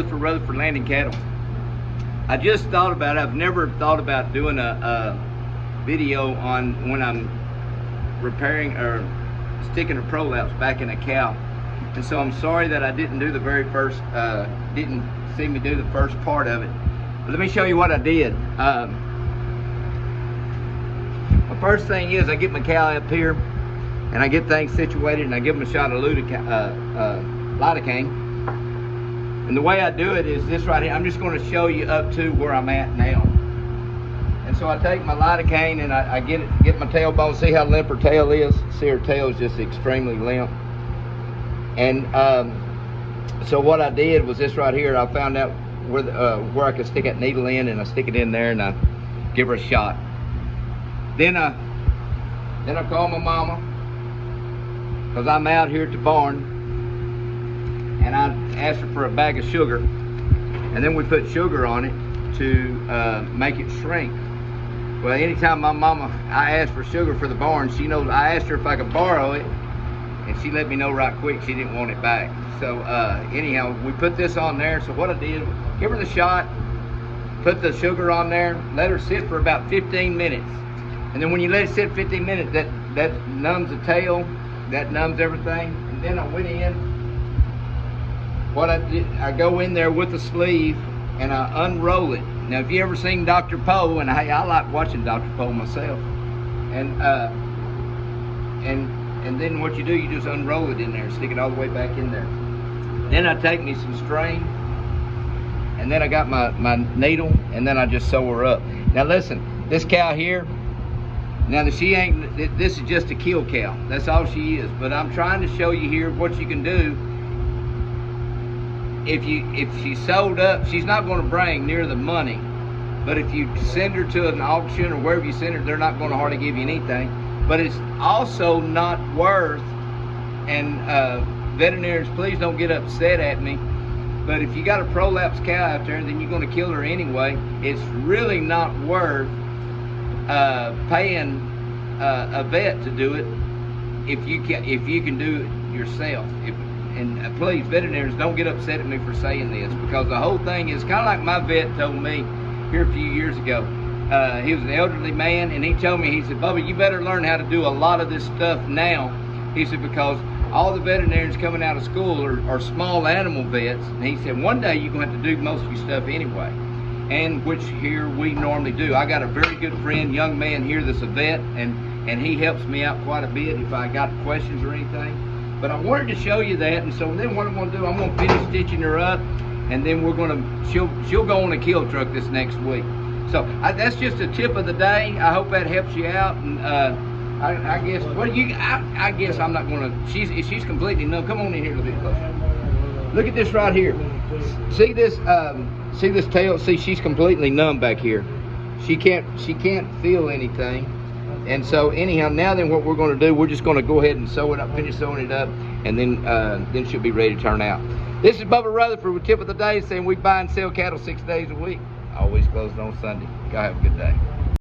close for Rutherford Landing Cattle. I just thought about it. I've never thought about doing a video on when I'm repairing or sticking a prolapse back in a cow. And so I'm sorry that I didn't do the very first, didn't see me do the first part of it. But let me show you what I did. The first thing is I get my cow up here and I get things situated and I give them a shot of lidocaine. And the way I do it is this right here. I'm just going to show you up to where I'm at now. And so I take my lidocaine and I get my tailbone. See how limp her tail is? See, her tail is just extremely limp. And so what I did was this right here. I found out where I could stick that needle in, and I stick it in there and I give her a shot. Then I call my mama, because I'm out here at the barn, and I asked her for a bag of sugar, and then we put sugar on it to make it shrink. Well, anytime my mama, I asked for sugar for the barn, she knows. I asked her if I could borrow it, and she let me know right quick she didn't want it back. So anyhow, we put this on there. So what I did, give her the shot, put the sugar on there, let her sit for about 15 minutes. And then when you let it sit 15 minutes, that numbs the tail, that numbs everything. And then I went in. What I did, I go in there with the sleeve and I unroll it. Now, if you ever seen Dr. Poe, and hey, I like watching Dr. Poe myself, and then what you do, you just unroll it in there, stick it all the way back in there. Then I take me some string, and then I got my needle, and then I just sew her up. Now listen, this cow here, now she ain't, this is just a kill cow. That's all she is. But I'm trying to show you here what you can do. If she's sewed up, she's not going to bring near the money. But if you send her to an auction or wherever you send her, they're not going to hardly give you anything. But it's also not worth, and veterinarians, please don't get upset at me, but if you got a prolapse cow out there and then you're going to kill her anyway, it's really not worth paying a vet to do it if you can do it yourself. And please, veterinarians, don't get upset at me for saying this, because the whole thing is kind of like my vet told me here a few years ago. He was an elderly man, and he told me, he said, Bubba, you better learn how to do a lot of this stuff now. He said, because all the veterinarians coming out of school are small animal vets. And he said, one day you're going to have to do most of your stuff anyway. And which here we normally do. I got a very good friend, young man here that's a vet, and he helps me out quite a bit if I got questions or anything. But I wanted to show you that, and so then what I'm going to do, I'm going to finish stitching her up, and then we're going to, she'll go on a kill truck this next week. So that's just a tip of the day. I hope that helps you out. And I guess, well, I guess I'm not going to. She's completely numb. Come on in here a little bit closer. Look at this right here. See this? See this tail? See, she's completely numb back here. She can't feel anything. And so anyhow, now then what we're going to do, we're just going to go ahead and sew it up, finish sewing it up, and then she'll be ready to turn out. This is Bubba Rutherford with tip of the day, saying we buy and sell cattle 6 days a week. Always closed on Sunday. Y'all have a good day.